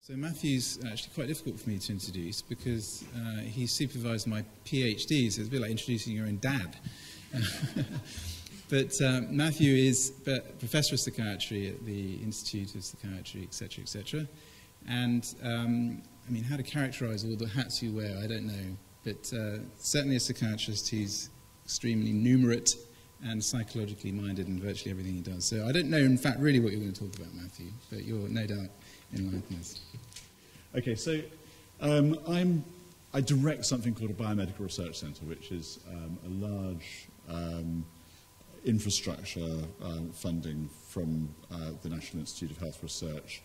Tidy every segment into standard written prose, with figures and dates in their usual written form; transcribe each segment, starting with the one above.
So Matthew's actually quite difficult for me to introduce because he supervised my PhD, so it's a bit like introducing your own dad. But Matthew is Professor of Psychiatry at the Institute of Psychiatry, etc., etc. And, I mean, how to characterize all the hats you wear, I don't know. But certainly as a psychiatrist, he's extremely numerate and psychologically minded in virtually everything he does. So I don't know, in fact, really what you're going to talk about, Matthew, but you're no doubt enlighten us. Okay, so I direct something called a Biomedical Research Centre, which is a large infrastructure funding from the National Institute of Health Research,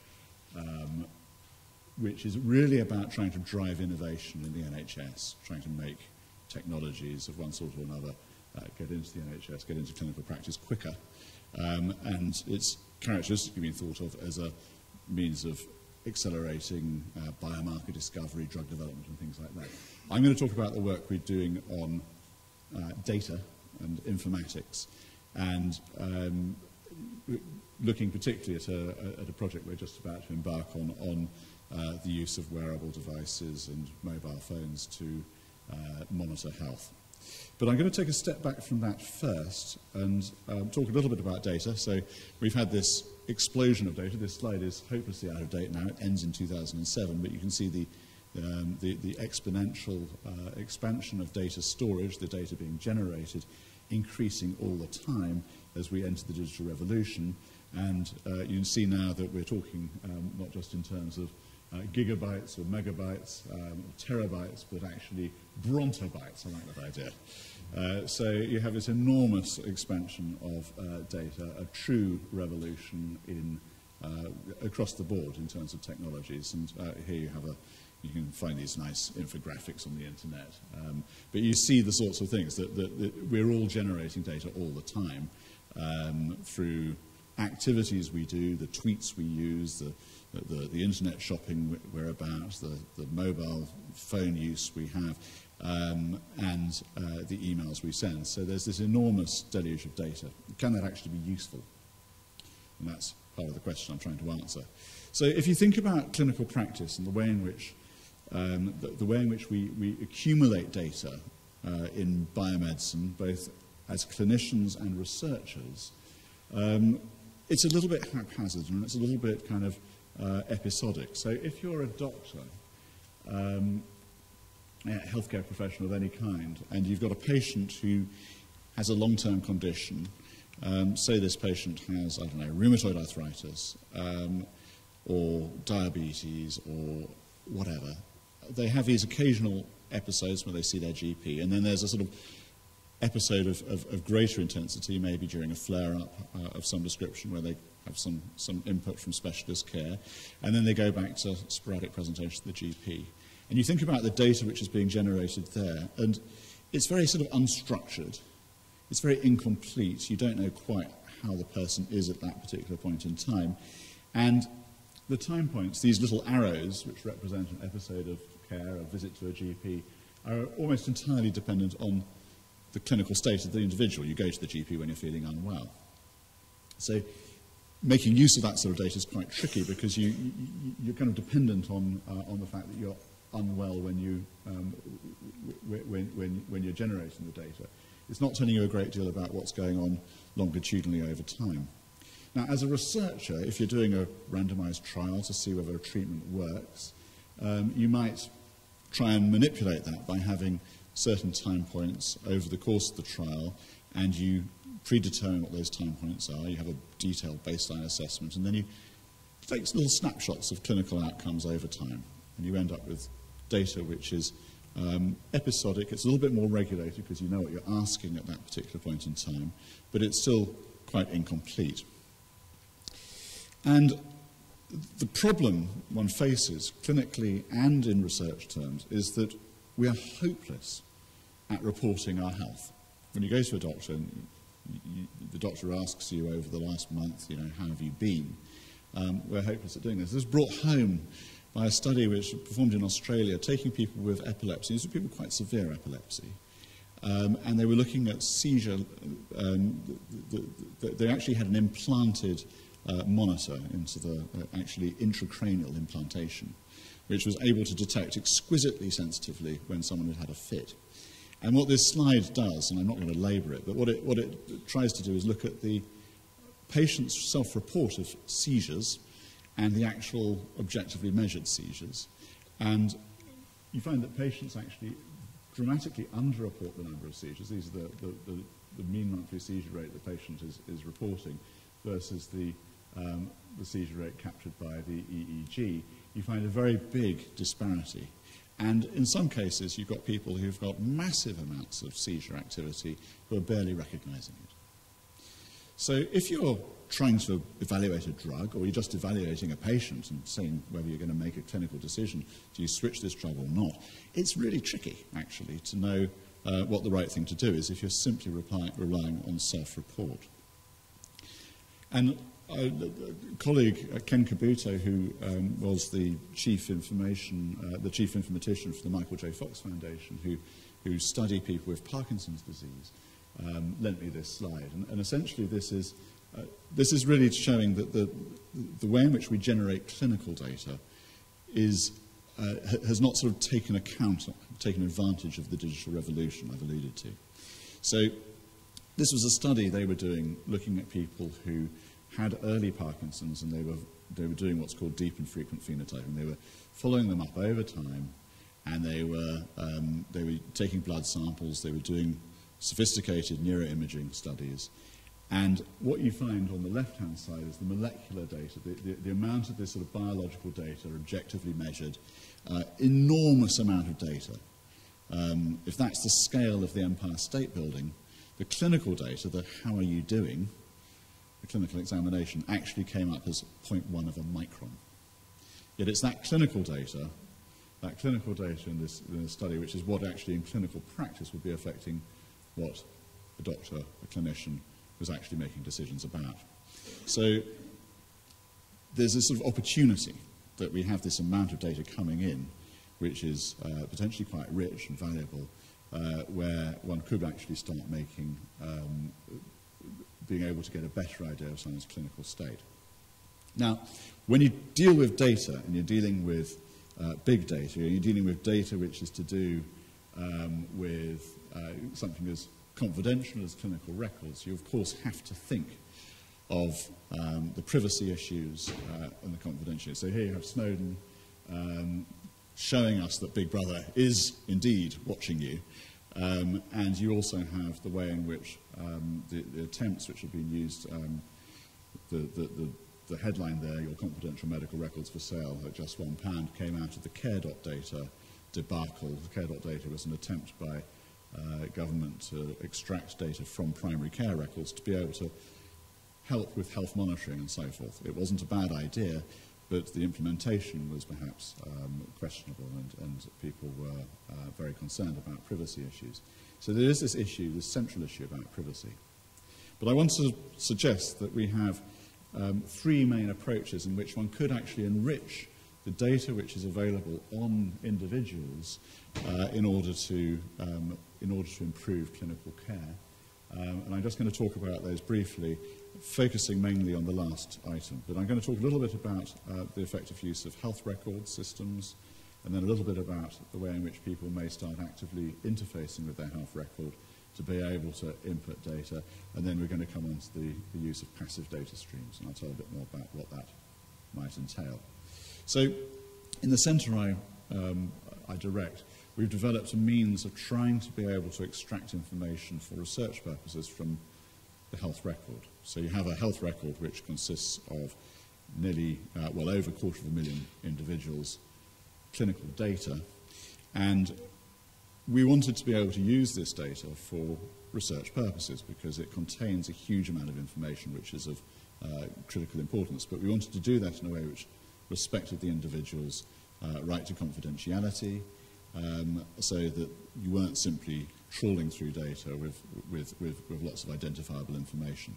which is really about trying to drive innovation in the NHS, trying to make technologies of one sort or another get into the NHS, get into clinical practice quicker. And it's characteristically been thought of as a means of accelerating biomarker discovery, drug development and things like that. I'm going to talk about the work we're doing on data and informatics, and looking particularly at a project we're just about to embark on the use of wearable devices and mobile phones to monitor health. But I'm going to take a step back from that first and talk a little bit about data. So we've had this explosion of data. This slide is hopelessly out of date now. It ends in 2007, but you can see the exponential expansion of data storage, the data being generated, increasing all the time as we enter the digital revolution. And you can see now that we're talking not just in terms of gigabytes or megabytes or terabytes, but actually brontobytes. I like that idea. So you have this enormous expansion of data, a true revolution in across the board in terms of technologies. And here you can find these nice infographics on the internet. But you see the sorts of things that we're all generating data all the time through activities we do, the tweets we use, the internet shopping we're about, the mobile phone use we have, and the emails we send. So there's this enormous deluge of data. Can that actually be useful? And that's part of the question I'm trying to answer. So if you think about clinical practice and the way in which we accumulate data in biomedicine, both as clinicians and researchers, it's a little bit haphazard and it's a little bit kind of episodic. So if you're a doctor, a healthcare professional of any kind, and you've got a patient who has a long-term condition, say this patient has, I don't know, rheumatoid arthritis, or diabetes, or whatever, they have these occasional episodes where they see their GP, and then there's a sort of episode of greater intensity, maybe during a flare-up of some description where they have some input from specialist care, and then they go back to sporadic presentation to the GP. And you think about the data which is being generated there, and it's very sort of unstructured. It's very incomplete. You don't know quite how the person is at that particular point in time. And the time points, these little arrows, which represent an episode of care, a visit to a GP, are almost entirely dependent on the clinical state of the individual. You go to the GP when you're feeling unwell. So making use of that sort of data is quite tricky because you're kind of dependent on the fact that you're unwell when you're generating the data. It's not telling you a great deal about what's going on longitudinally over time. Now, as a researcher, if you're doing a randomized trial to see whether a treatment works, you might try and manipulate that by having certain time points over the course of the trial, and you predetermine what those time points are. You have a detailed baseline assessment, and then you take little snapshots of clinical outcomes over time, and you end up with data which is episodic. It's a little bit more regulated because you know what you're asking at that particular point in time, but it's still quite incomplete. And the problem one faces, clinically and in research terms, is that we are hopeless at reporting our health. When you go to a doctor, and the doctor asks you over the last month, you know, how have you been? We're hopeless at doing this. This was brought home by a study which was performed in Australia, taking people with epilepsy. These were people with quite severe epilepsy. And they were looking at seizure. They actually had an implanted monitor into the actually intracranial implantation, which was able to detect exquisitely sensitively when someone had had a fit. And what this slide does, and I'm not going to labour it, but what it tries to do is look at the patient's self-report of seizures and the actual objectively measured seizures. And you find that patients actually dramatically underreport the number of seizures. These are the mean monthly seizure rate the patient is reporting versus the seizure rate captured by the EEG. You find a very big disparity. And in some cases, you've got people who've got massive amounts of seizure activity who are barely recognizing it. So if you're trying to evaluate a drug, or you're just evaluating a patient and saying whether you're going to make a clinical decision, do you switch this drug or not, it's really tricky, actually, to know what the right thing to do is if you're simply relying on self-report. And a colleague, Ken Kabuto, who was the chief informatician for the Michael J. Fox Foundation, who study people with Parkinson's disease, lent me this slide. And essentially this is really showing that the way in which we generate clinical data has not sort of taken advantage of the digital revolution I've alluded to. So this was a study they were doing looking at people who had early Parkinson's, and they were doing what's called deep and frequent phenotyping. They were following them up over time, and they were taking blood samples. They were doing sophisticated neuroimaging studies. And what you find on the left-hand side is the molecular data, the amount of this sort of biological data objectively measured, enormous amount of data. If that's the scale of the Empire State Building, the clinical data, the how are you doing, the clinical examination, actually came up as 0.1 of a micron. Yet it's that clinical data in this study, which is what actually in clinical practice would be affecting what a doctor, a clinician, was actually making decisions about. So there's this sort of opportunity that we have this amount of data coming in, which is potentially quite rich and valuable, where one could actually start making, being able to get a better idea of someone's clinical state. Now, when you deal with data, and you're dealing with big data, you're dealing with data which is to do with something as confidential as clinical records, you of course have to think of the privacy issues and the confidentiality. So here you have Snowden showing us that Big Brother is indeed watching you, and you also have the way in which the attempts which have been used, the headline there, your confidential medical records for sale at just £1, came out of the care.data debacle. The care.data was an attempt by government to extract data from primary care records to be able to help with health monitoring and so forth. It wasn't a bad idea, but the implementation was perhaps questionable, and people were very concerned about privacy issues. So there is this issue, this central issue about privacy. But I want to suggest that we have three main approaches in which one could actually enrich the data which is available on individuals in order to improve clinical care. And I'm just going to talk about those briefly, focusing mainly on the last item. But I'm going to talk a little bit about the effective use of health record systems, and then a little bit about the way in which people may start actively interfacing with their health record to be able to input data, and then we're going to come on to the use of passive data streams, and I'll tell a bit more about what that might entail. So in the centre I direct, we've developed a means of trying to be able to extract information for research purposes from the health record. So you have a health record which consists of nearly, well, over 250,000 individuals' clinical data, and we wanted to be able to use this data for research purposes because it contains a huge amount of information which is of critical importance, but we wanted to do that in a way which respected the individual's right to confidentiality, so that you weren't simply trawling through data with lots of identifiable information.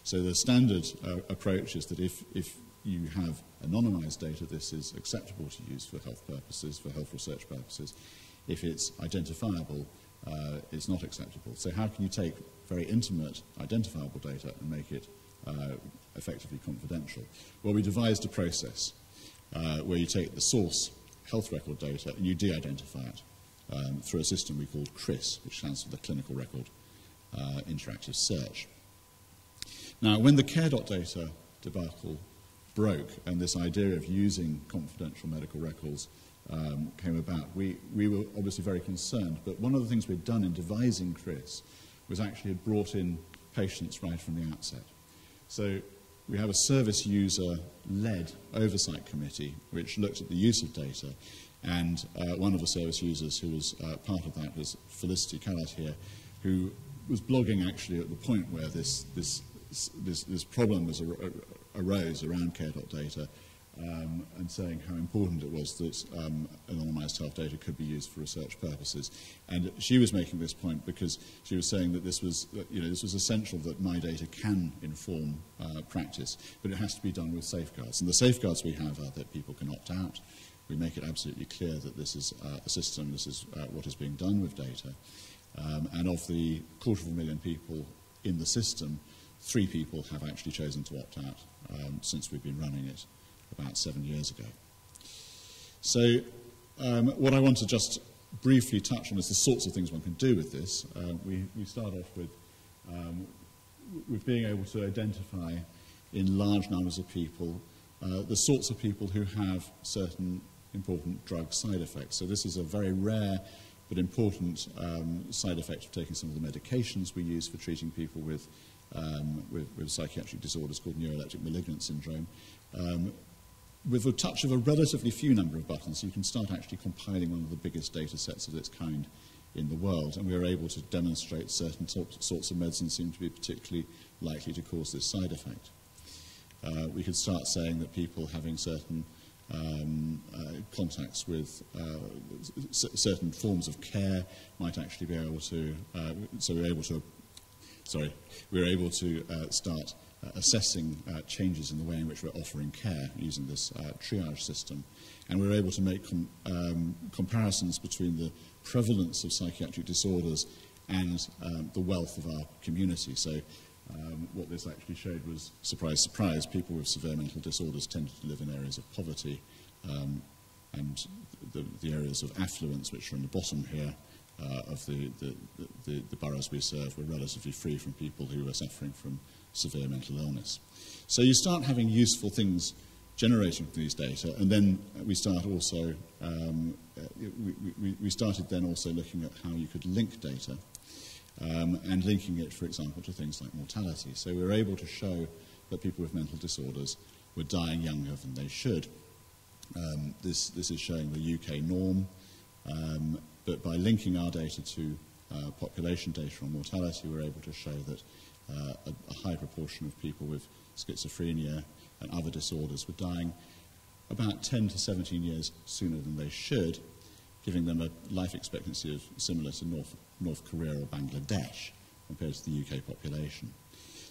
So the standard approach is that if you have anonymized data, this is acceptable to use for health purposes, for health research purposes. If it's identifiable, it's not acceptable. So how can you take very intimate, identifiable data and make it effectively confidential. Well, we devised a process where you take the source health record data and you de-identify it through a system we called CRIS, which stands for the Clinical Record Interactive Search. Now, when the care.data debacle broke and this idea of using confidential medical records came about, we were obviously very concerned. But one of the things we'd done in devising CRIS was actually had brought in patients right from the outset. So we have a service user-led oversight committee which looked at the use of data, and one of the service users who was part of that was Felicity Callat here, who was blogging actually at the point where this problem arose around care.data, and saying how important it was that anonymised health data could be used for research purposes. And she was making this point because she was saying that this was essential, that my data can inform practice, but it has to be done with safeguards. And the safeguards we have are that people can opt out. We make it absolutely clear that this is a system, this is what is being done with data. And of the 250,000 people in the system, 3 people have actually chosen to opt out since we've been running it about 7 years ago. So what I want to just briefly touch on is the sorts of things one can do with this. We start off with being able to identify in large numbers of people the sorts of people who have certain important drug side effects. So this is a very rare but important side effect of taking some of the medications we use for treating people with psychiatric disorders called neuroleptic malignant syndrome. With a touch of a relatively few number of buttons, you can start actually compiling one of the biggest data sets of its kind in the world, and we are able to demonstrate certain sorts of medicines seem to be particularly likely to cause this side effect. We could start saying that people having certain contacts with certain forms of care might actually be able to, we're able to start assessing changes in the way in which we're offering care using this triage system. And we're able to make comparisons between the prevalence of psychiatric disorders and the wealth of our community. So what this actually showed was, surprise, surprise, people with severe mental disorders tended to live in areas of poverty, and the areas of affluence, which are in the bottom here, of the boroughs we serve, were relatively free from people who were suffering from severe mental illness. So you start having useful things generating from these data, and then we start also, we started then also looking at how you could link data, and linking it, for example, to things like mortality. So we were able to show that people with mental disorders were dying younger than they should. This is showing the UK norm, but by linking our data to population data on mortality, we're able to show that a high proportion of people with schizophrenia and other disorders were dying about 10 to 17 years sooner than they should, giving them a life expectancy of similar to North Korea or Bangladesh compared to the UK population.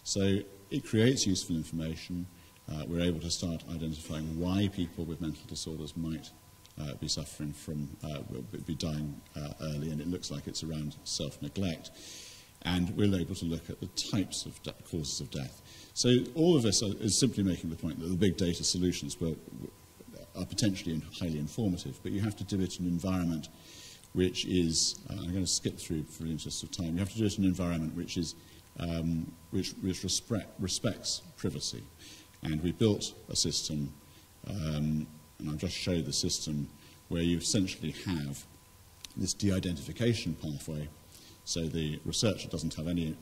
So it creates useful information. We're able to start identifying why people with mental disorders might be suffering from, be dying early, and it looks like it's around self-neglect. And we're able to look at the types of causes of death. So all of this is simply making the point that the big data solutions are potentially highly informative, but you have to do it in an environment which is, I'm going to skip through for the interest of time, you have to do it in an environment which is, which respects privacy. And we built a system, and I'll just show the system, where you essentially have this de-identification pathway. So the researcher doesn't have any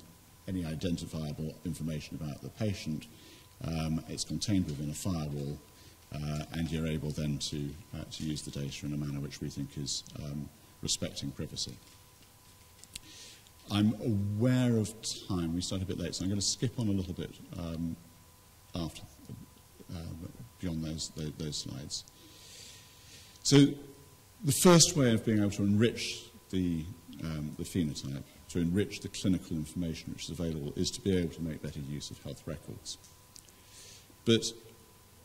identifiable information about the patient. It's contained within a firewall, and you're able then to use the data in a manner which we think is respecting privacy. I'm aware of time. We started a bit late, so I'm going to skip on a little bit after, beyond those slides. So the first way of being able to enrich the phenotype, to enrich the clinical information which is available, is to be able to make better use of health records. But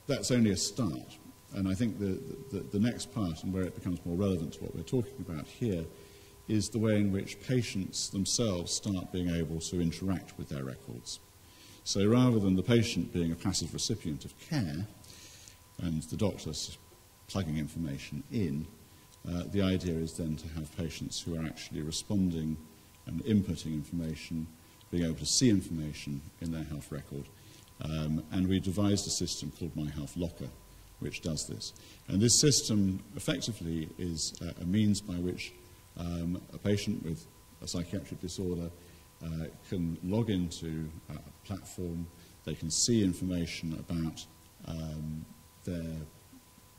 that's only a start, and I think the next part, and where it becomes more relevant to what we're talking about here, is the way in which patients themselves start being able to interact with their records. So rather than the patient being a passive recipient of care and the doctor plugging information in, the idea is then to have patients who are actually responding and inputting information, being able to see information in their health record. And we devised a system called My Health Locker, which does this. And this system effectively is a means by which a patient with a psychiatric disorder can log into a platform. They can see information about their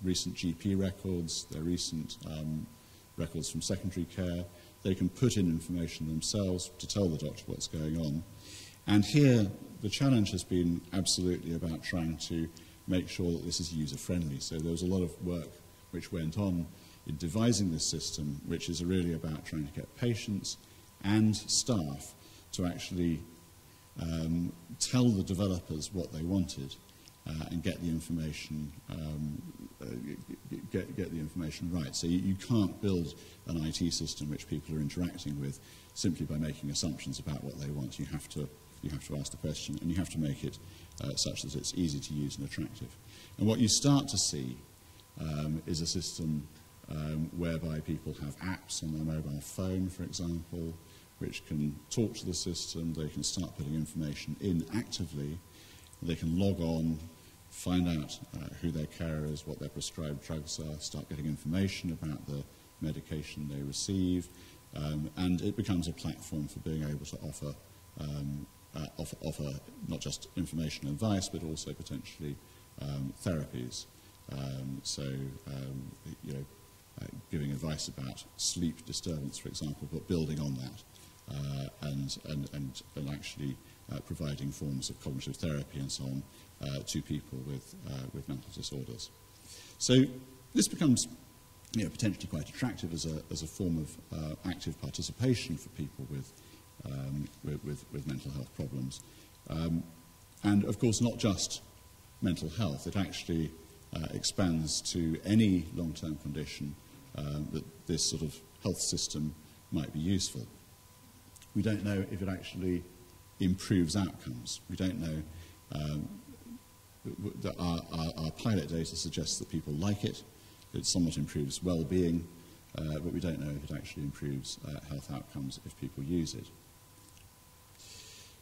recent GP records, their recent records from secondary care. They can put in information themselves to tell the doctor what's going on. And here, the challenge has been absolutely about trying to make sure that this is user-friendly. So there was a lot of work which went on in devising this system, which is really about trying to get patients and staff to actually tell the developers what they wanted and get the information get the information right. So you can't build an IT system which people are interacting with simply by making assumptions about what they want. You have to ask the question, and you have to make it such that it's easy to use and attractive. And what you start to see is a system whereby people have apps on their mobile phone, for example, which can talk to the system. They can start putting information in actively. They can log on, find out who their carer is, what their prescribed drugs are, start getting information about the medication they receive, and it becomes a platform for being able to offer not just information and advice, but also potentially therapies. Giving advice about sleep disturbance, for example, but building on that, and actually providing forms of cognitive therapy and so on to people with mental disorders. So this becomes potentially quite attractive as a form of active participation for people with mental health problems. And of course, not just mental health, it actually expands to any long-term condition that this sort of health system might be useful. We don't know if it actually improves outcomes. We don't know that our pilot data suggests that people like it. It somewhat improves well-being, but we don't know if it actually improves health outcomes if people use it.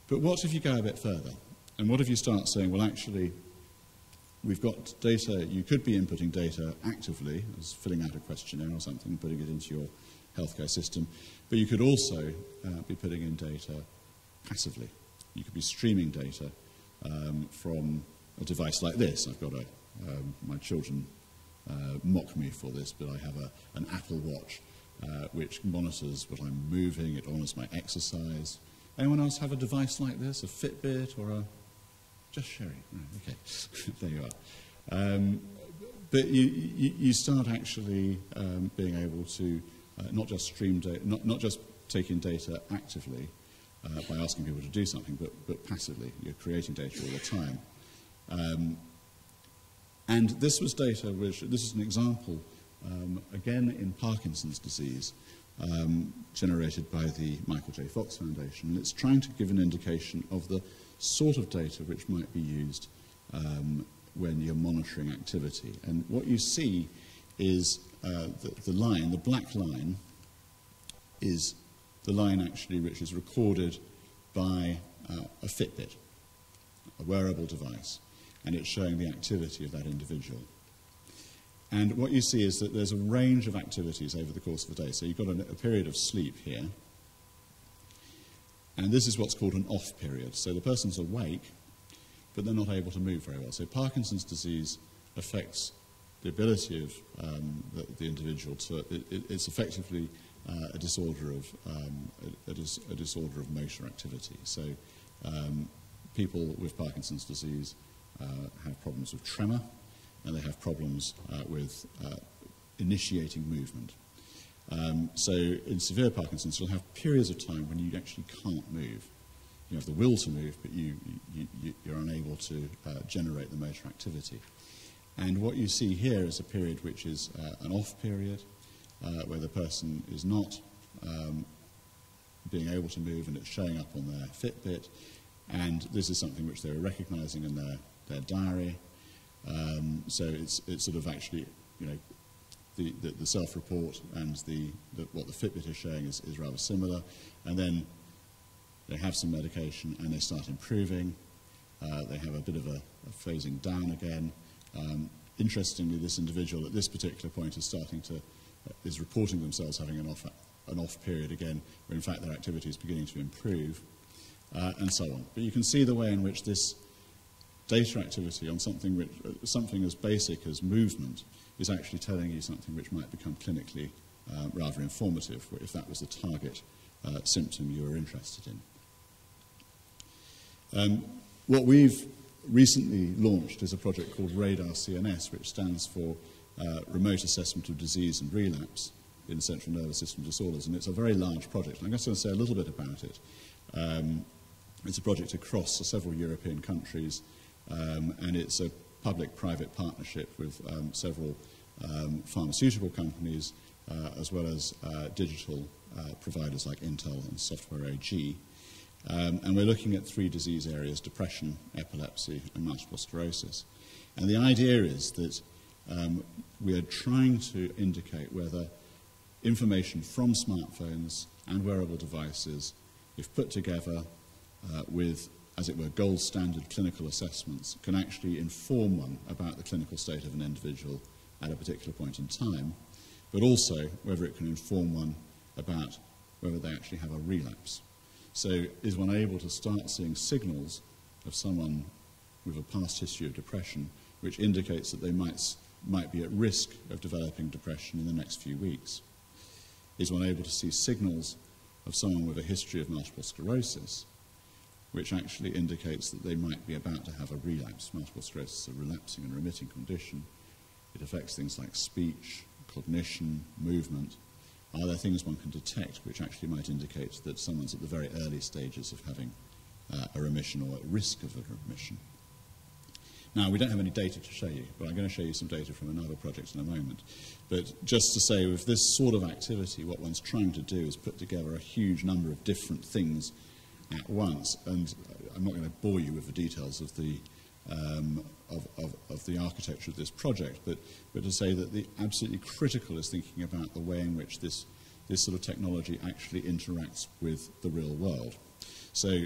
But what if you go a bit further? And what if you start saying, well, actually, we've got data, you could be inputting data actively, as filling out a questionnaire or something, putting it into your healthcare system, but you could also be putting in data passively. You could be streaming data from a device like this. I've got my children mock me for this, but I have an Apple Watch which monitors what I'm moving, it honors my exercise. Anyone else have a device like this, a Fitbit or a... Just Sherry. Right, okay, there you are. But you start actually being able to not just stream data, not just take in data actively by asking people to do something, but passively. You're creating data all the time. And this was data which, this is an example, again in Parkinson's disease, generated by the Michael J. Fox Foundation. And it's trying to give an indication of the sort of data which might be used when you're monitoring activity. And what you see is the black line, is the line actually which is recorded by a Fitbit, a wearable device, and it's showing the activity of that individual. And what you see is that there's a range of activities over the course of the day. So you've got a period of sleep here, and this is what's called an off period. So the person's awake, but they're not able to move very well. So Parkinson's disease affects the ability of the individual to... It's effectively a disorder of motor activity. So people with Parkinson's disease have problems with tremor, and they have problems with initiating movement. So in severe Parkinson's, you'll have periods of time when you actually can't move. You have the will to move, but you're unable to generate the motor activity. And what you see here is a period which is an off period, where the person is not being able to move, and it's showing up on their Fitbit, and this is something which they were recognising in their diary. So it's sort of actually, you know, the self-report and what the Fitbit is showing is rather similar, and then they have some medication and they start improving. They have a bit of a phasing down again. Interestingly, this individual at this particular point is reporting themselves having an off period again, where in fact their activity is beginning to improve, and so on. But you can see the way in which this data activity on something as basic as movement is actually telling you something which might become clinically rather informative, if that was the target symptom you were interested in. What we've recently launched is a project called Radar CNS, which stands for Remote Assessment of Disease and Relapse in Central Nervous System Disorders, and it's a very large project. I'm just going to say a little bit about it. It's a project across several European countries, and it's a public-private partnership with several pharmaceutical companies, as well as digital providers like Intel and Software AG. And we're looking at 3 disease areas: depression, epilepsy, and multiple sclerosis. And the idea is that we are trying to indicate whether information from smartphones and wearable devices, if put together with, as it were, gold standard clinical assessments, can actually inform one about the clinical state of an individual at a particular point in time, but also whether it can inform one about whether they actually have a relapse. So is one able to start seeing signals of someone with a past history of depression which indicates that they might be at risk of developing depression in the next few weeks? Is one able to see signals of someone with a history of multiple sclerosis which actually indicates that they might be about to have a relapse? Multiple sclerosis is a relapsing and remitting condition. It affects things like speech, cognition, movement. Are there things one can detect which actually might indicate that someone's at the very early stages of having a remission or at risk of a remission? Now, we don't have any data to show you, but I'm going to show you some data from another project in a moment. But just to say, with this sort of activity, what one's trying to do is put together a huge number of different things at once. And I'm not going to bore you with the details of the architecture of this project, but to say that the absolutely critical is thinking about the way in which this sort of technology actually interacts with the real world. So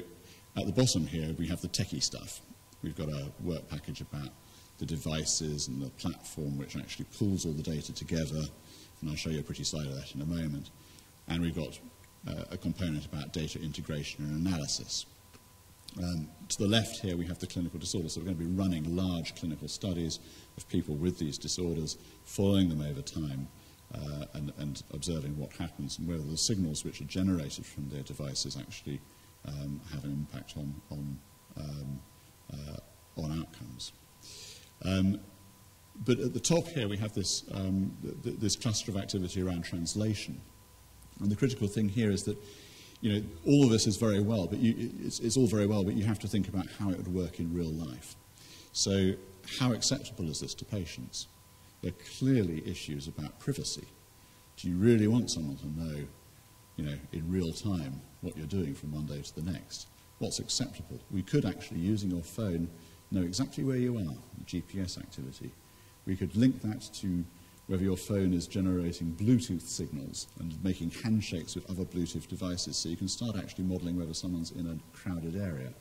at the bottom here, we have the techie stuff. We've got a work package about the devices and the platform which actually pulls all the data together, and I'll show you a pretty slide of that in a moment. And we've got a component about data integration and analysis. To the left here, we have the clinical disorders. So we're going to be running large clinical studies of people with these disorders, following them over time, and observing what happens and whether the signals which are generated from their devices actually have an impact on outcomes. But at the top here, we have this, this cluster of activity around translation. And the critical thing here is that, you know, all of this is very well, but it's all very well, but you have to think about how it would work in real life. So how acceptable is this to patients? There are clearly issues about privacy. Do you really want someone to know, you know, in real time what you're doing from one day to the next? What's acceptable? We could actually, using your phone, know exactly where you are, GPS activity. We could link that to whether your phone is generating Bluetooth signals and making handshakes with other Bluetooth devices, so you can start actually modelling whether someone's in a crowded area.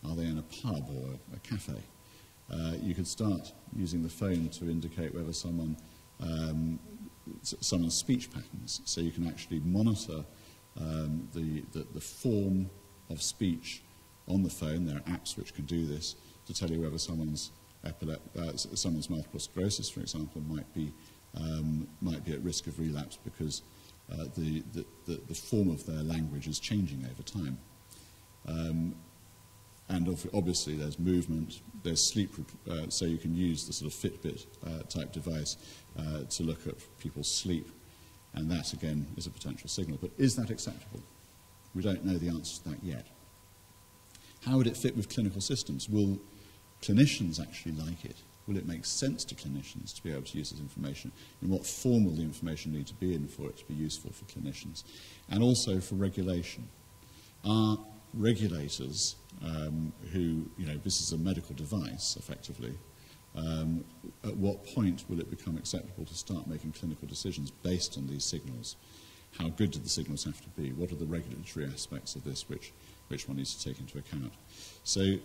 Are they in a pub or a cafe? You could start using the phone to indicate whether someone's speech patterns, so you can actually monitor the form of speech on the phone. There are apps which can do this to tell you whether someone's multiple sclerosis, for example, might be at risk of relapse because the form of their language is changing over time. And obviously there's movement, there's sleep, so you can use the sort of Fitbit type device to look at people's sleep, and that again is a potential signal. But is that acceptable? We don't know the answer to that yet. How would it fit with clinical systems? Will clinicians actually like it? Will it make sense to clinicians to be able to use this information? And what form will the information need to be in for it to be useful for clinicians? And also for regulation. Are regulators who, this is a medical device, effectively, at what point will it become acceptable to start making clinical decisions based on these signals? How good do the signals have to be? What are the regulatory aspects of this which one needs to take into account? So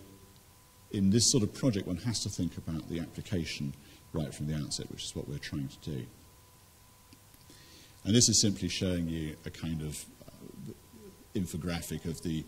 in this sort of project, one has to think about the application right from the outset, which is what we're trying to do. And this is simply showing you a kind of infographic of the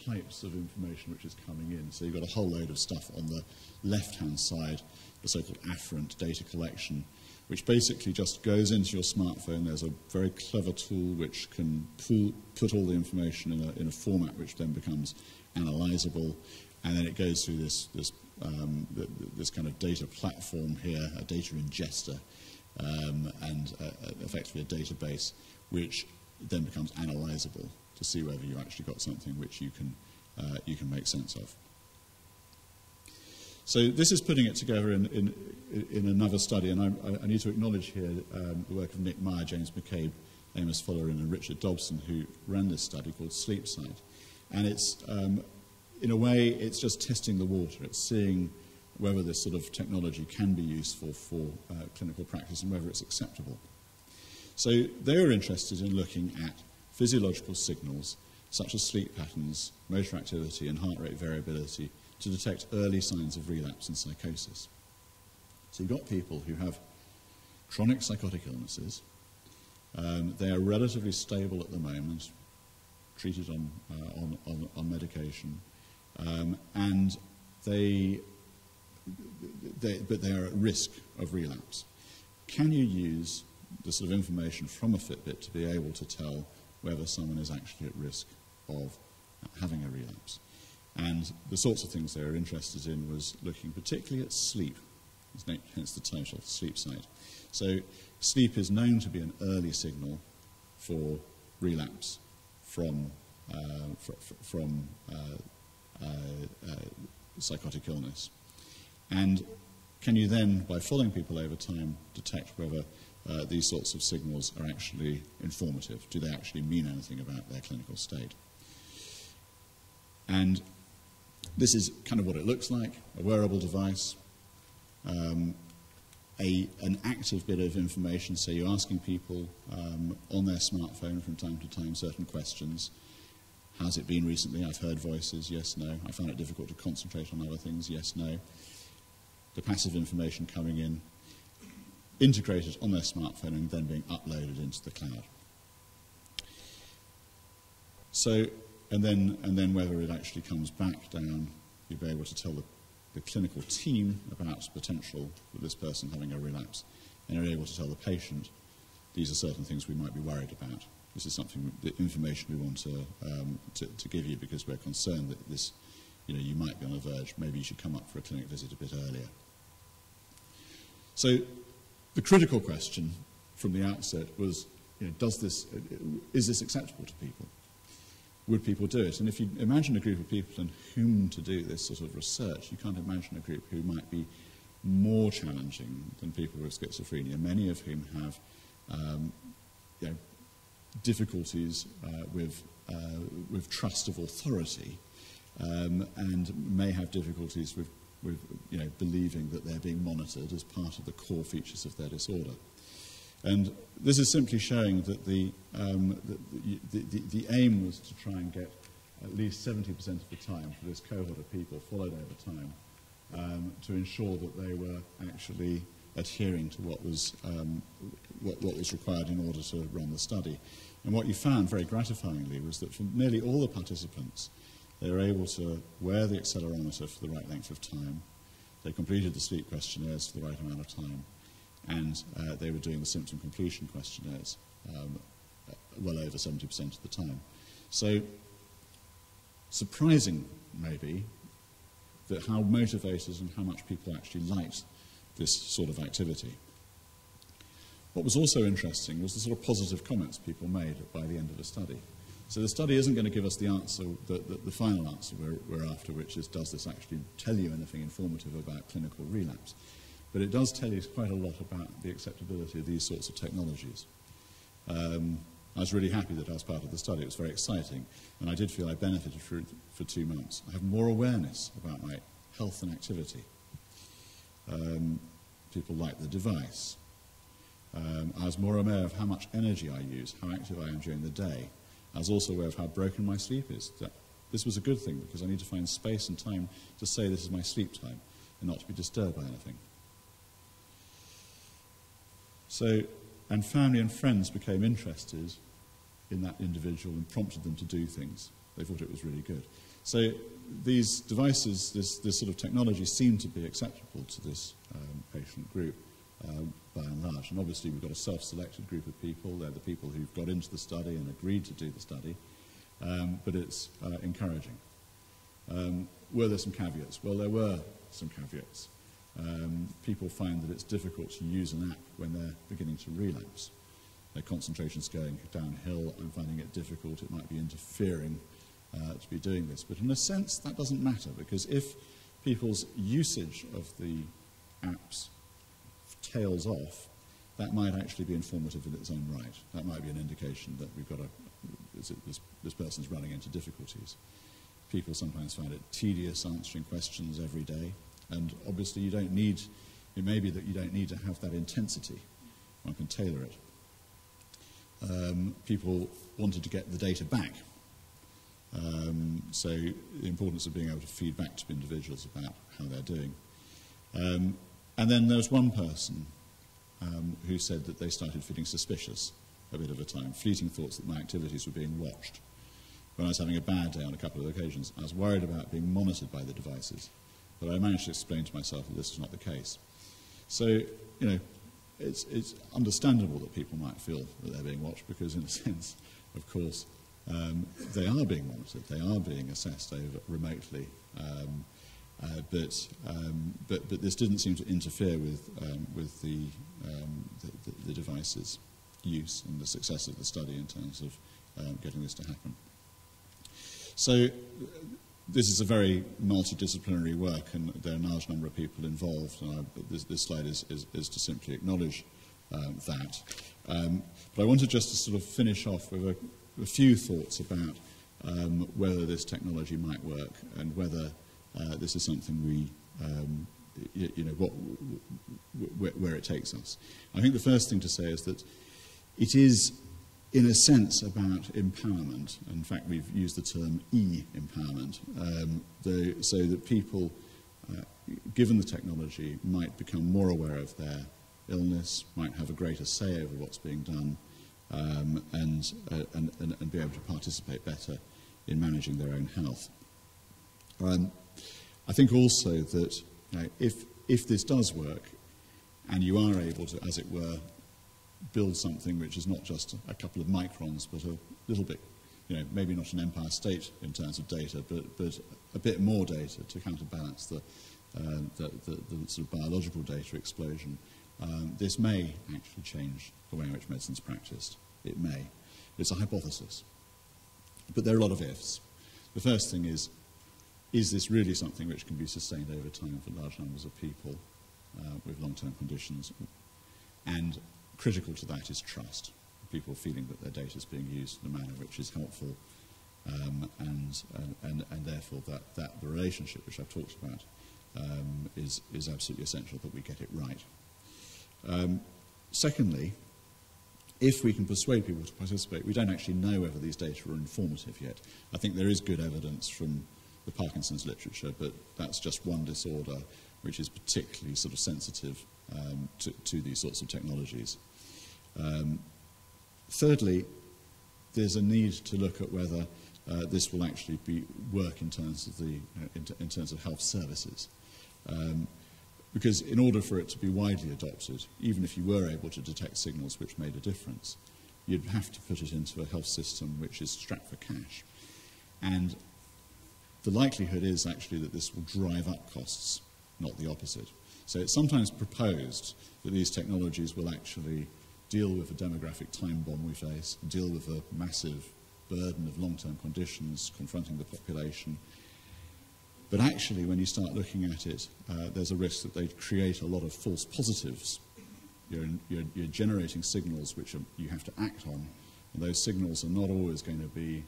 types of information which is coming in. So you've got a whole load of stuff on the left-hand side, the so-called afferent data collection, which basically just goes into your smartphone. There's a very clever tool which can put all the information in a format which then becomes analyzable, and then it goes through this kind of data platform here, a data ingester, and effectively a database which then becomes analyzable to see whether you actually got something which you can make sense of. So this is putting it together in another study, and I need to acknowledge here the work of Nick Meyer, James McCabe, Amos Follerin, and Richard Dobson, who ran this study called SleepSight. And it's, in a way, it's just testing the water. It's seeing whether this sort of technology can be useful for clinical practice and whether it's acceptable. So they were interested in looking at physiological signals such as sleep patterns, motor activity, and heart rate variability to detect early signs of relapse and psychosis. So you've got people who have chronic psychotic illnesses. They are relatively stable at the moment, treated on medication, and but they are at risk of relapse. Can you use the sort of information from a Fitbit to be able to tell whether someone is actually at risk of having a relapse? And the sorts of things they were interested in was looking particularly at sleep, hence the title, SleepSight. So sleep is known to be an early signal for relapse from psychotic illness. And can you then, by following people over time, detect whether these sorts of signals are actually informative? Do they actually mean anything about their clinical state? And this is kind of what it looks like, a wearable device, an active bit of information, so you're asking people on their smartphone from time to time certain questions. How's it been recently? I've heard voices, yes, no. I found it difficult to concentrate on other things, yes, no. The passive information coming in, integrated on their smartphone and then being uploaded into the cloud. So, and then whether it actually comes back down, you'll be able to tell the clinical team about potential for this person having a relapse, and you're able to tell the patient, these are certain things we might be worried about. This is something, the information we want to give you because we're concerned that this, you might be on the verge. Maybe you should come up for a clinic visit a bit earlier. So the critical question from the outset was, is this acceptable to people? Would people do it? And if you imagine a group of people in whom to do this sort of research, you can't imagine a group who might be more challenging than people with schizophrenia, many of whom have difficulties with trust of authority, and may have difficulties with believing that they're being monitored as part of the core features of their disorder. And this is simply showing that the aim was to try and get at least 70% of the time for this cohort of people followed over time to ensure that they were actually adhering to what was required in order to run the study. And what you found very gratifyingly was that for nearly all the participants, they were able to wear the accelerometer for the right length of time, they completed the sleep questionnaires for the right amount of time, and they were doing the symptom completion questionnaires well over 70% of the time. So, surprising maybe, that how motivated and how much people actually liked this sort of activity. What was also interesting was the sort of positive comments people made by the end of the study. So the study isn't going to give us the answer, the final answer we're after, which is, does this actually tell you anything informative about clinical relapse? But it does tell you quite a lot about the acceptability of these sorts of technologies. I was really happy that I was part of the study. It was very exciting, and I did feel I benefited for 2 months. I have more awareness about my health and activity. People like the device. I was more aware of how much energy I use, how active I am during the day. I was also aware of how broken my sleep is. This was a good thing, because I need to find space and time to say this is my sleep time and not to be disturbed by anything. So, and family and friends became interested in that individual and prompted them to do things. They thought it was really good. So these devices, this sort of technology seemed to be acceptable to this patient group by and large. And obviously we've got a self-selected group of people. They're the people who've got into the study and agreed to do the study. But it's encouraging. Were there some caveats? Well, there were some caveats. People find that it's difficult to use an app when they're beginning to relapse. Their concentration's going downhill. I'm finding it difficult. It might be interfering to be doing this. But in a sense, that doesn't matter, because if people's usage of the apps tails off, that might actually be informative in its own right. That might be an indication that we've got this person's running into difficulties. People sometimes find it tedious answering questions every day, and obviously it may be that you don't need to have that intensity. One can tailor it. People wanted to get the data back. So the importance of being able to feed back to individuals about how they're doing. And then there was one person who said that they started feeling suspicious a bit of a time, fleeting thoughts that my activities were being watched. When I was having a bad day on a couple of occasions, I was worried about being monitored by the devices, but I managed to explain to myself that this was not the case. So, you know, it's understandable that people might feel that they're being watched, because in a sense, of course, they are being monitored, they are being assessed over remotely, but this didn't seem to interfere with the device's use and the success of the study in terms of getting this to happen. So this is a very multidisciplinary work, and there are a large number of people involved, and this slide is to simply acknowledge that. But I wanted just to sort of finish off with a few thoughts about whether this technology might work, and whether this is something we, where it takes us. I think the first thing to say is that it is, in a sense, about empowerment. In fact, we've used the term e-empowerment, so that people, given the technology, might become more aware of their illness, might have a greater say over what's being done, and be able to participate better in managing their own health. I think also that if this does work, and you are able to, as it were, build something which is not just a couple of microns, but a little bit, maybe not an Empire State in terms of data, but a bit more data to counterbalance the sort of biological data explosion, this may actually change the way in which medicine's practiced. It may. It's a hypothesis. But there are a lot of ifs. The first thing is this really something which can be sustained over time for large numbers of people with long-term conditions? And critical to that is trust. People feeling that their data is being used in a manner which is helpful, and therefore that the relationship which I've talked about is absolutely essential that we get it right. Secondly, if we can persuade people to participate, we don't actually know whether these data are informative yet. I think there is good evidence from the Parkinson's literature, but that's just one disorder which is particularly sort of sensitive to these sorts of technologies. Thirdly, there's a need to look at whether this will actually work in terms of in terms of health services. Because in order for it to be widely adopted, even if you were able to detect signals which made a difference, you'd have to put it into a health system which is strapped for cash. And the likelihood is actually that this will drive up costs, not the opposite. So it's sometimes proposed that these technologies will actually deal with the demographic time bomb we face, deal with the massive burden of long-term conditions confronting the population. But actually, when you start looking at it, there's a risk that they create a lot of false positives. You're generating signals which you have to act on, and those signals are not always going to be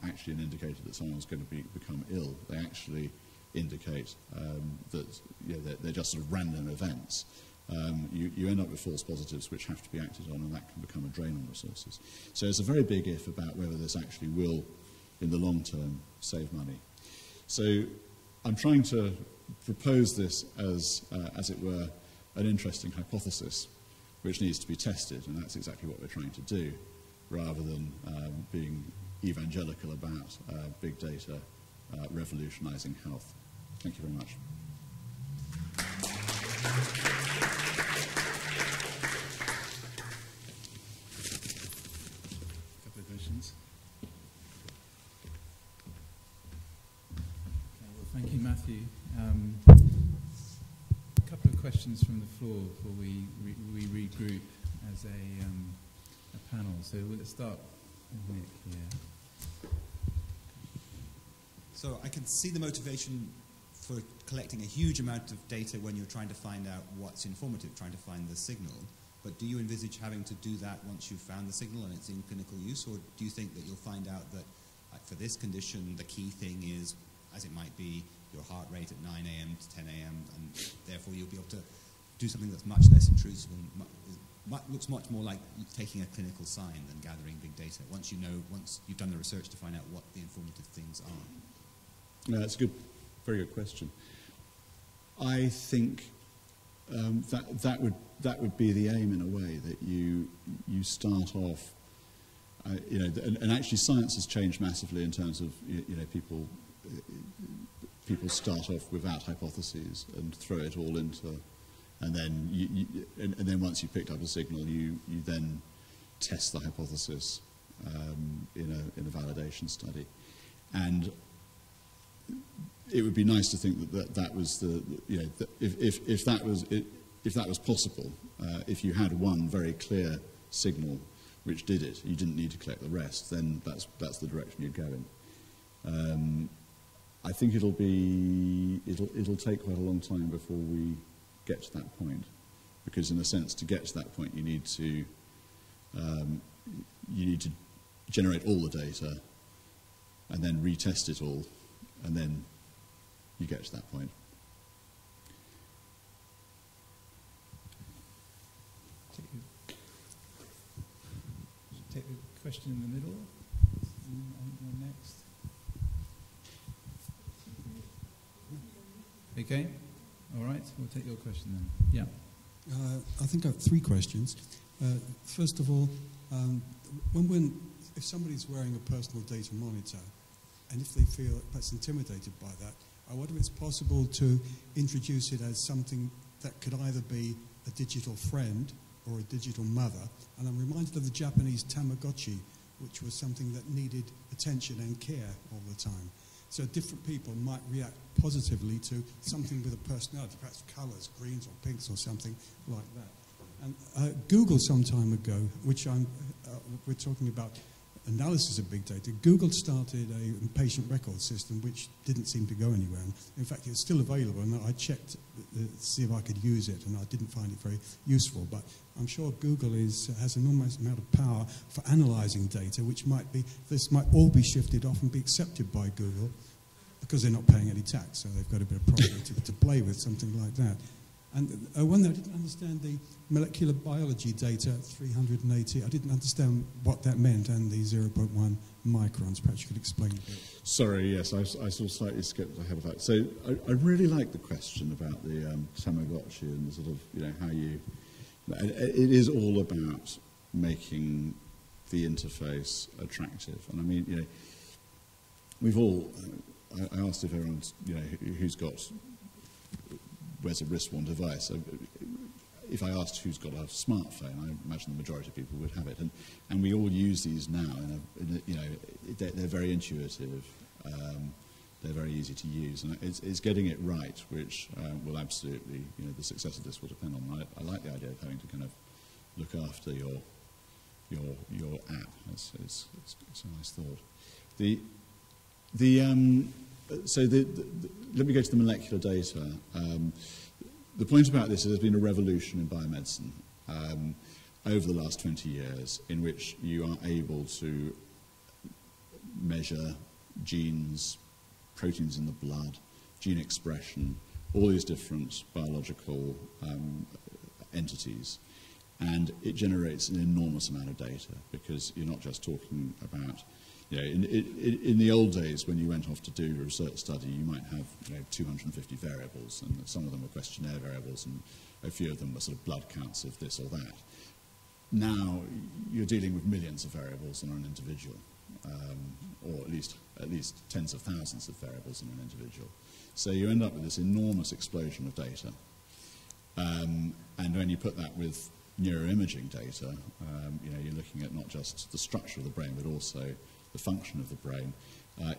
actually an indicator that someone's going to become ill. They actually indicate that they're just sort of random events. You end up with false positives which have to be acted on, and that can become a drain on resources. So it's a very big if about whether this actually will, in the long term, save money. So I'm trying to propose this as it were, an interesting hypothesis which needs to be tested, and that's exactly what we're trying to do, rather than being evangelical about big data revolutionizing health. Thank you very much. A couple of questions. Okay, well, thank you, Matthew. A couple of questions from the floor before we regroup as a panel. So let's start with Nick here. So I can see the motivation for collecting a huge amount of data when you're trying to find out what's informative, trying to find the signal. But do you envisage having to do that once you've found the signal and it's in clinical use? Or do you think that you'll find out that for this condition, the key thing is, as it might be, your heart rate at 9 a.m. to 10 a.m., and therefore you'll be able to do something that's much less intrusive and looks much more like taking a clinical sign than gathering big data, once you've done the research to find out what the informative things are? Yeah, that's a very good question. I think that would be the aim in a way, that you start off, and actually science has changed massively in terms of people start off without hypotheses and throw it all into, and then once you've picked up a signal, you then test the hypothesis in a validation study, and it would be nice to think that was the if that was possible, if you had one very clear signal which did it, you didn't need to collect the rest, then that's the direction you'd go in. I think it'll take quite a long time before we get to that point, because in a sense, to get to that point, you need to generate all the data and then retest it all, and then you get to that point. Take the question in the middle. I think you're next. Okay. All right. We'll take your question then. Yeah. I think I have three questions. First of all, if somebody's wearing a personal data monitor, and if they feel perhaps intimidated by that, I wonder if it's possible to introduce it as something that could either be a digital friend or a digital mother. And I'm reminded of the Japanese Tamagotchi, which was something that needed attention and care all the time. So different people might react positively to something with a personality, perhaps colours, greens or pinks or something like that. And Google some time ago, which we're talking about analysis of big data, Google started a patient record system which didn't seem to go anywhere. And in fact, it's still available, and I checked to see if I could use it, and I didn't find it very useful. But I'm sure Google has an enormous amount of power for analysing data, this might all be shifted off and be accepted by Google, because they're not paying any tax, so they've got a bit of property to play with, something like that. And one thing I didn't understand, the molecular biology data, 380, I didn't understand what that meant, and the 0.1 microns. Perhaps you could explain a bit. Sorry, yes, I sort of slightly skipped ahead of that. So I really like the question about the Tamagotchi and the sort of, how you... It is all about making the interface attractive. And I mean, we've all... I asked if everyone's, wears a wrist-worn device. If I asked who's got a smartphone, I imagine the majority of people would have it. And we all use these now. They're very intuitive. They're very easy to use. And it's getting it right, which will absolutely, the success of this will depend on. I like the idea of having to kind of look after your your app. It's a nice thought. Let me go to the molecular data. The point about this is there's been a revolution in biomedicine over the last 20 years in which you are able to measure genes, proteins in the blood, gene expression, all these different biological entities. And it generates an enormous amount of data because you're not just talking about, in the old days when you went off to do a research study, you might have 250 variables, and some of them were questionnaire variables, and a few of them were sort of blood counts of this or that. Now you're dealing with millions of variables on an individual, or at least tens of thousands of variables in an individual. So you end up with this enormous explosion of data. And when you put that with neuroimaging data, you're looking at not just the structure of the brain, but also the function of the brain.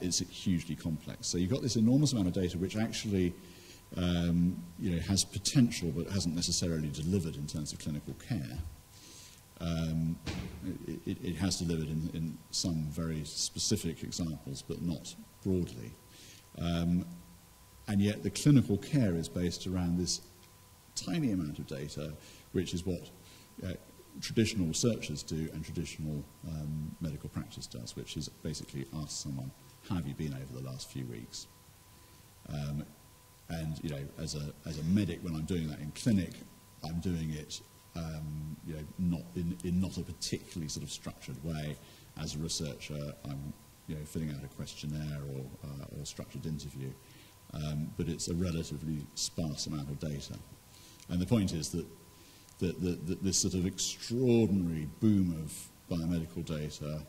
It's hugely complex. So you've got this enormous amount of data which actually has potential but hasn't necessarily delivered in terms of clinical care. It has delivered in some very specific examples, but not broadly. And yet the clinical care is based around this tiny amount of data, which is what traditional researchers do and traditional medical practice does, which is basically ask someone, how have you been over the last few weeks? And as a medic, when I'm doing that in clinic, I'm doing it not in not a particularly sort of structured way. As a researcher, I'm filling out a questionnaire or a structured interview, but it's a relatively sparse amount of data. And the point is that this sort of extraordinary boom of biomedical data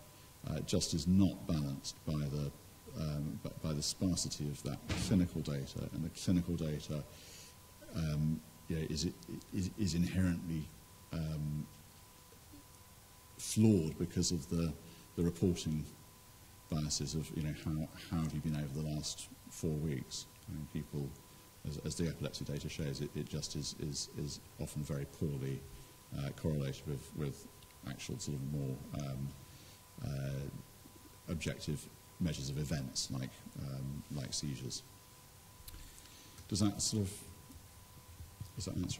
just is not balanced by the sparsity of that clinical data, and the clinical data is inherently flawed because of the reporting biases of how have you been over the last 4 weeks. I mean, people, as the epilepsy data shows, it just is often very poorly correlated with actual sort of more objective measures of events like seizures. Does that answer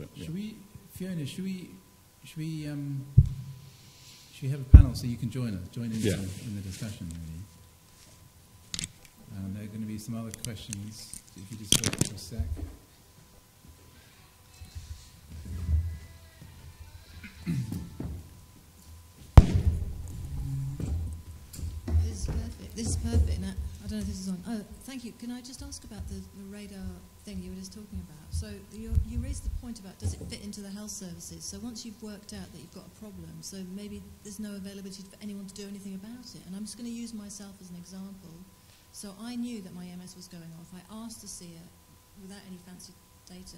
it? Should we, Fiona? Should we have a panel so you can join in the discussion? Really? There are going to be some other questions. If you just wait for a sec. This is perfect. Now, I don't know if this is on. Oh, thank you. Can I just ask about the radar thing you were just talking about? So you raised the point about does it fit into the health services? So once you've worked out that you've got a problem, so maybe there's no availability for anyone to do anything about it. And I'm just going to use myself as an example. So I knew that my MS was going off. I asked to see it without any fancy data.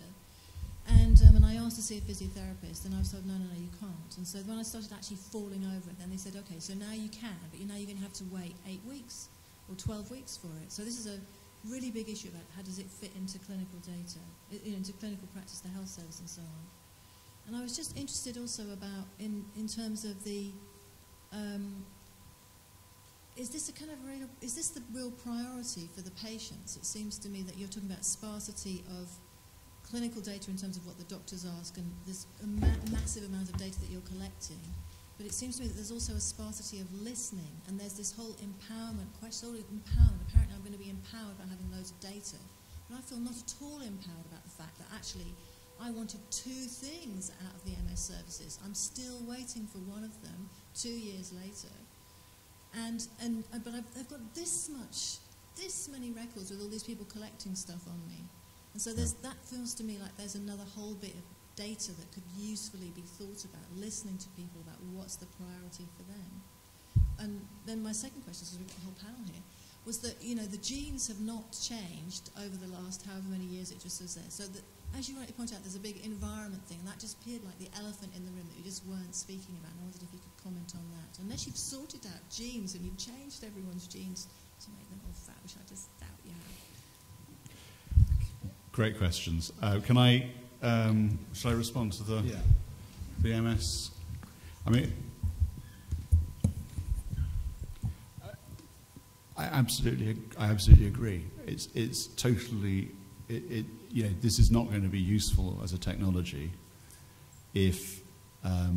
And I asked to see a physiotherapist, and I was told, no, you can't. And so when I started actually falling over it, then they said, okay, so now you can, but now you're going to have to wait 8 weeks or 12 weeks for it. So this is a really big issue about how does it fit into clinical data, into clinical practice, the health service and so on. And I was just interested also about, in terms of the, is this the real priority for the patients? It seems to me that you're talking about sparsity of clinical data in terms of what the doctors ask, and there's a massive amount of data that you're collecting. But it seems to me that there's also a sparsity of listening, and there's this whole empowerment question. Apparently I'm going to be empowered by having loads of data. But I feel not at all empowered about the fact that actually I wanted 2 things out of the MS services. I'm still waiting for one of them 2 years later. But I've got this many records with all these people collecting stuff on me. And so that feels to me like there's another whole bit of data that could usefully be thought about, listening to people about what's the priority for them. And then my second question, because we've got a whole panel here, was that, the genes have not changed over the last however many years it just says there. So that, as you rightly point out, there's a big environment thing, and that just appeared like the elephant in the room that you just weren't speaking about. And I wondered if you could comment on that. Unless you've sorted out genes and you've changed everyone's genes to make them all fat, which I just doubt you have. Great questions. Can I, shall I respond to the MS? I mean, absolutely agree. It's totally, you know, this is not going to be useful as a technology if at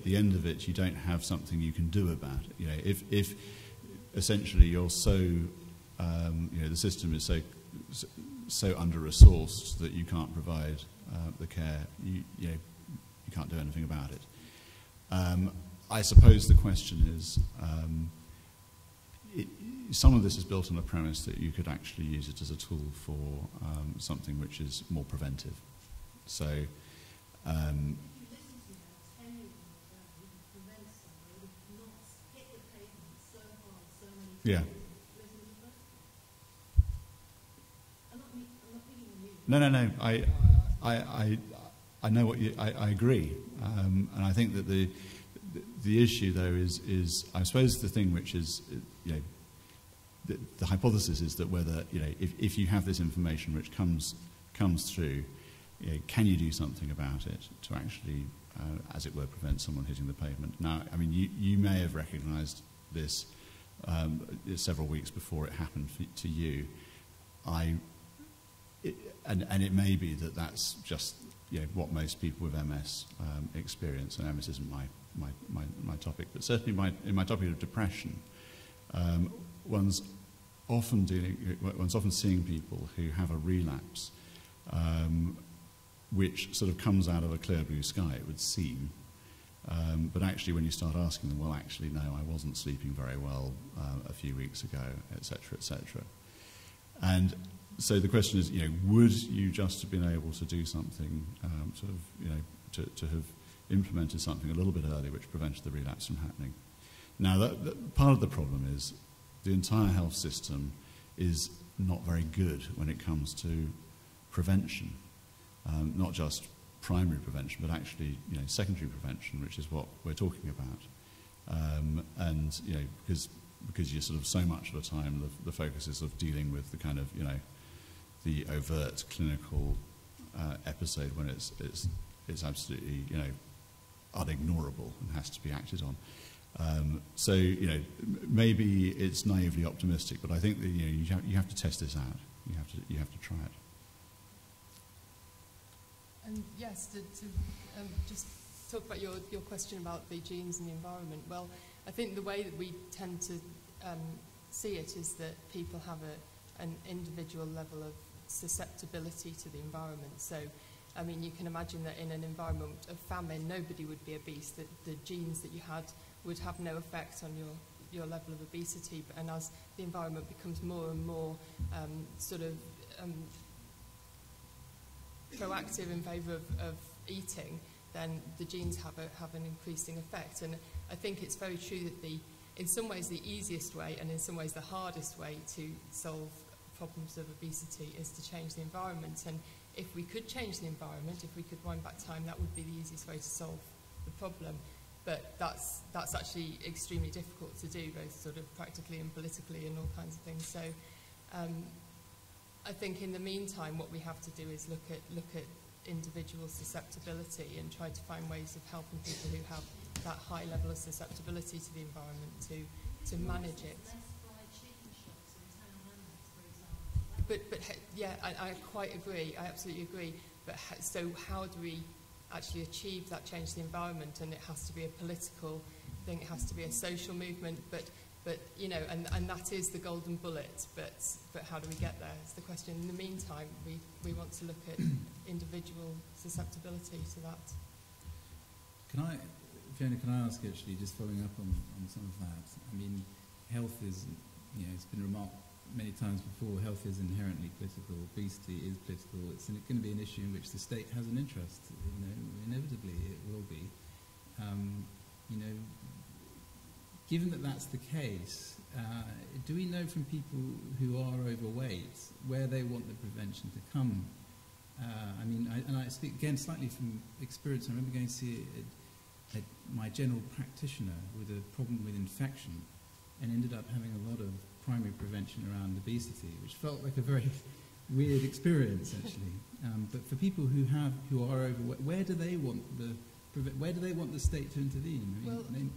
the end of it you don't have something you can do about it. You know, if essentially you're so, you know, the system is so under-resourced that you can't provide the care, you can't do anything about it. I suppose the question is, some of this is built on a premise that you could actually use it as a tool for something which is more preventive. So, yeah. No. I know what you. I agree, and I think that the issue though is I suppose the thing which is, you know, the hypothesis is that whether, you know, if you have this information which comes through, you know, can you do something about it to actually, as it were, prevent someone hitting the pavement? Now, I mean, you may have recognised this several weeks before it happened to you. And it may be that that's just, you know, what most people with MS experience, and MS isn't my topic, but certainly in my topic of depression, one's often seeing people who have a relapse, which sort of comes out of a clear blue sky, it would seem. But actually, when you start asking them, well, actually, no, I wasn't sleeping very well a few weeks ago, etc., etc. And so the question is, you know, would you just have been able to do something, sort of, you know, to have implemented something a little bit earlier which prevented the relapse from happening? Now, that part of the problem is the entire health system is not very good when it comes to prevention, not just primary prevention, but actually, you know, secondary prevention, which is what we're talking about. And, you know, because you're sort of so much of the time the focus is of dealing with the kind of, you know, the overt clinical episode when it's absolutely, you know, unignorable and has to be acted on. So, you know, maybe it's naively optimistic, but I think that, you know, you have to test this out. You have to try it. And yes, to just talk about your question about the genes and the environment. Well, I think the way that we tend to see it is that people have an individual level of susceptibility to the environment. So, I mean, you can imagine that in an environment of famine, nobody would be obese. That the genes that you had would have no effect on your level of obesity. And as the environment becomes more and more proactive in favour of eating, then the genes have an increasing effect. And I think it's very true that in some ways the easiest way and in some ways the hardest way to solve problems of obesity is to change the environment. And if we could change the environment, if we could wind back time, that would be the easiest way to solve the problem. But that's actually extremely difficult to do, both sort of practically and politically and all kinds of things. So I think in the meantime, what we have to do is look at individual susceptibility and try to find ways of helping people who have that high level of susceptibility to the environment to manage it. But yeah, I quite agree. I absolutely agree. But so how do we actually achieve that change to the environment? And it has to be a political thing. It has to be a social movement. But you know, and that is the golden bullet. But how do we get there? Is the question. In the meantime, we want to look at individual susceptibility to that. Fiona, can I ask actually, just following up on some of that? I mean, health is, you know, it's been remarked many times before, health is inherently political, obesity is political, it's going to be an issue in which the state has an interest, you know, inevitably it will be. You know, given that that's the case, do we know from people who are overweight where they want the prevention to come? I mean, I speak again slightly from experience. I remember going to see my general practitioner with a problem with infection and ended up having a lot of primary prevention around obesity, which felt like a very weird experience actually. But for people who are overweight, where do they want the state to intervene? I mean,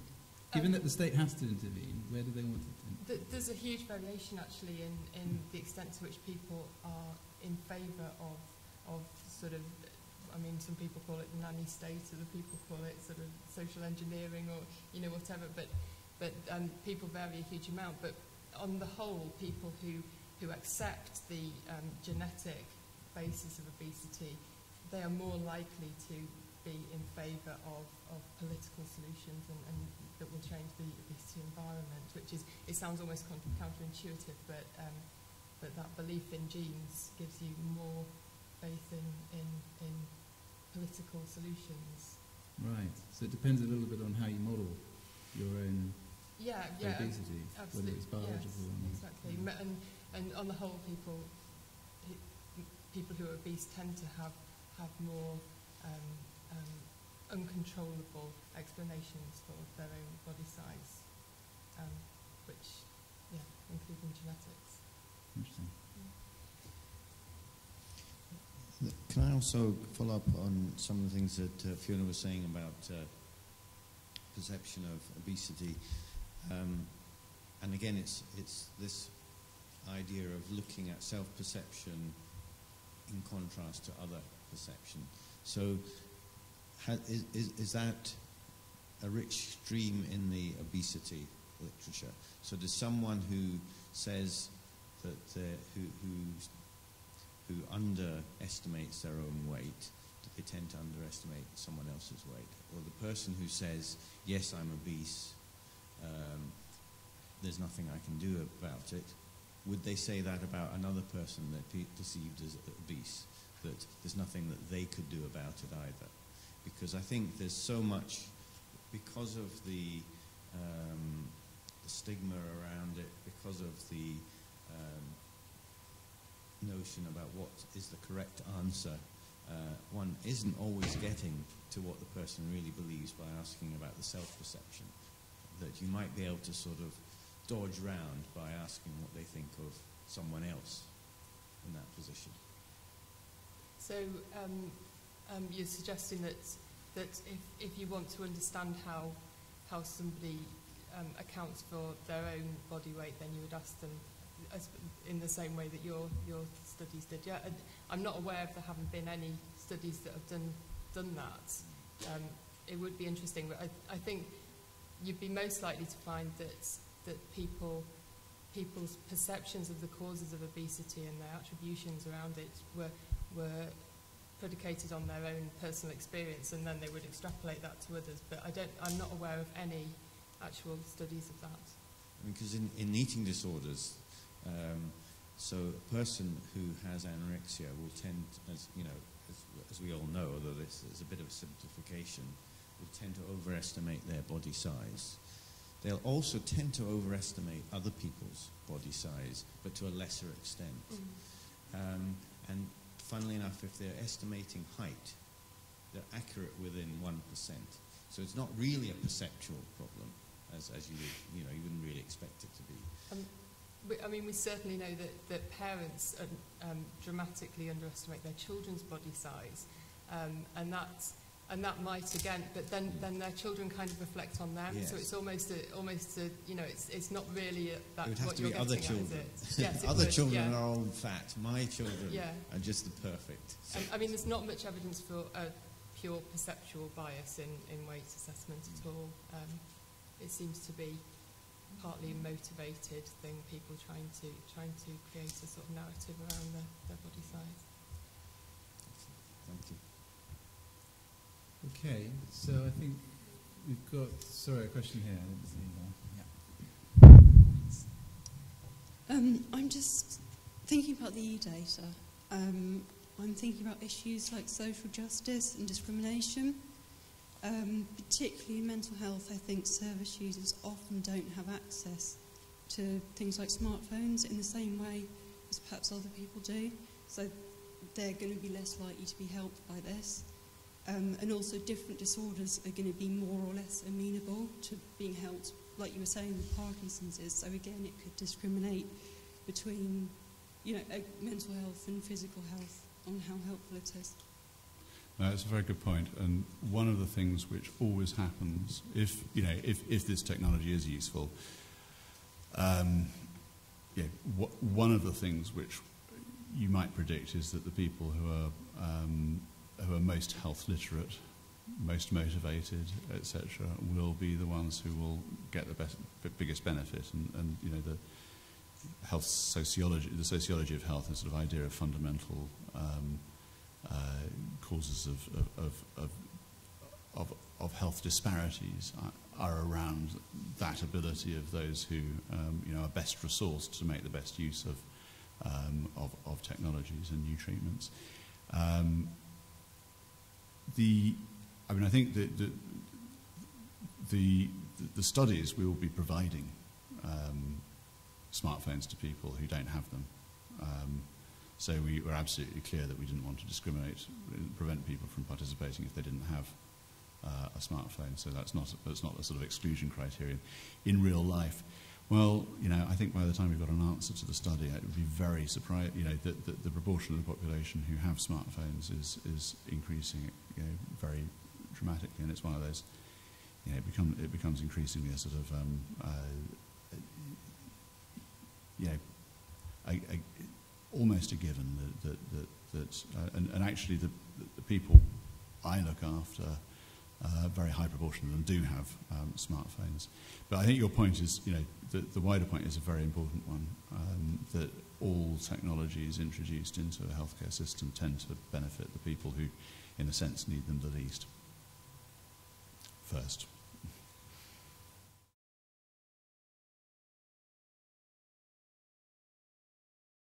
Given that the state has to intervene, where do they want to intervene? There's a huge variation actually in the extent to which people are in favour of sort of, I mean, some people call it the nanny state, other people call it sort of social engineering or, you know, whatever, but people vary a huge amount. But on the whole, people who accept the genetic basis of obesity, they are more likely to be in favour of political solutions and that will change the obesity environment, which is, it sounds almost counterintuitive, but that belief in genes gives you more faith in political solutions. Right. So it depends a little bit on how you model your own obesity, absolutely. whether it's biological or not. Exactly. And on the whole, people who are obese tend to have more uncontrollable explanations for their own body size, which, including genetics. Interesting. Can I also follow up on some of the things that Fiona was saying about perception of obesity? And again, it's this idea of looking at self-perception in contrast to other perception. So is that a rich stream in the obesity literature? So does someone who says that who underestimates their own weight, do they tend to underestimate someone else's weight? Or the person who says, yes, I'm obese, there's nothing I can do about it, would they say that about another person they're perceived as obese, that there's nothing that they could do about it either? Because I think there's so much, because of the stigma around it, because of the notion about what is the correct answer, one isn't always getting to what the person really believes by asking about the self-perception, that you might be able to sort of dodge round by asking what they think of someone else in that position. So you're suggesting that if you want to understand how somebody accounts for their own body weight, then you would ask them in the same way that your studies did. Yeah, I'm not aware if there haven't been any studies that have done that. It would be interesting, but I think you'd be most likely to find that people's perceptions of the causes of obesity and their attributions around it were predicated on their own personal experience, and then they would extrapolate that to others. But I'm not aware of any actual studies of that. Because in eating disorders, so a person who has anorexia will tend, as you know, as we all know, although this is a bit of a simplification, will tend to overestimate their body size. They'll also tend to overestimate other people's body size, but to a lesser extent. And funnily enough, if they're estimating height, they're accurate within 1%. So it's not really a perceptual problem, as you wouldn't really expect it to be. I mean, we certainly know that parents dramatically underestimate their children's body size, and that might again, but then their children kind of reflect on them. Yes. So it's almost a it's not really that. It would have what to you're be other getting children. at, is it? Yes, other children are all fat. My children are just the perfect. I mean, there's not much evidence for a pure perceptual bias in weight assessment at all. It seems to be partly a motivated thing, people trying to create a sort of narrative around their body size. Thank you. Okay, so I think we've got, a question here. I didn't see that. Yeah. I'm just thinking about the e-data. I'm thinking about issues like social justice and discrimination. Particularly in mental health, I think service users often don't have access to things like smartphones in the same way as perhaps other people do. So they're going to be less likely to be helped by this. And also different disorders are going to be more or less amenable to being helped, like you were saying with Parkinson's is. So again, it could discriminate between, mental health and physical health on how helpful it is. That's a very good point. And one of the things which always happens, if this technology is useful, one of the things which you might predict is that the people who are most health literate, most motivated, etc., will be the ones who will get the biggest benefit. And the health sociology, the sociology of health, and sort of idea of fundamental causes of health disparities are around that ability of those who are best resourced to make the best use of technologies and new treatments. I think that the studies we will be providing smartphones to people who don't have them. So we were absolutely clear that we didn't want to discriminate, prevent people from participating if they didn't have a smartphone. So that's not a sort of exclusion criterion. In real life, well, I think by the time we've got an answer to the study, it would be very surprised. That the proportion of the population who have smartphones is increasing, very dramatically, and it's one of those. It becomes increasingly a sort of almost a given that and actually the people I look after, a very high proportion of them do have smartphones. But I think your point is, the wider point is a very important one, that all technologies introduced into a healthcare system tend to benefit the people who, in a sense, need them the least first.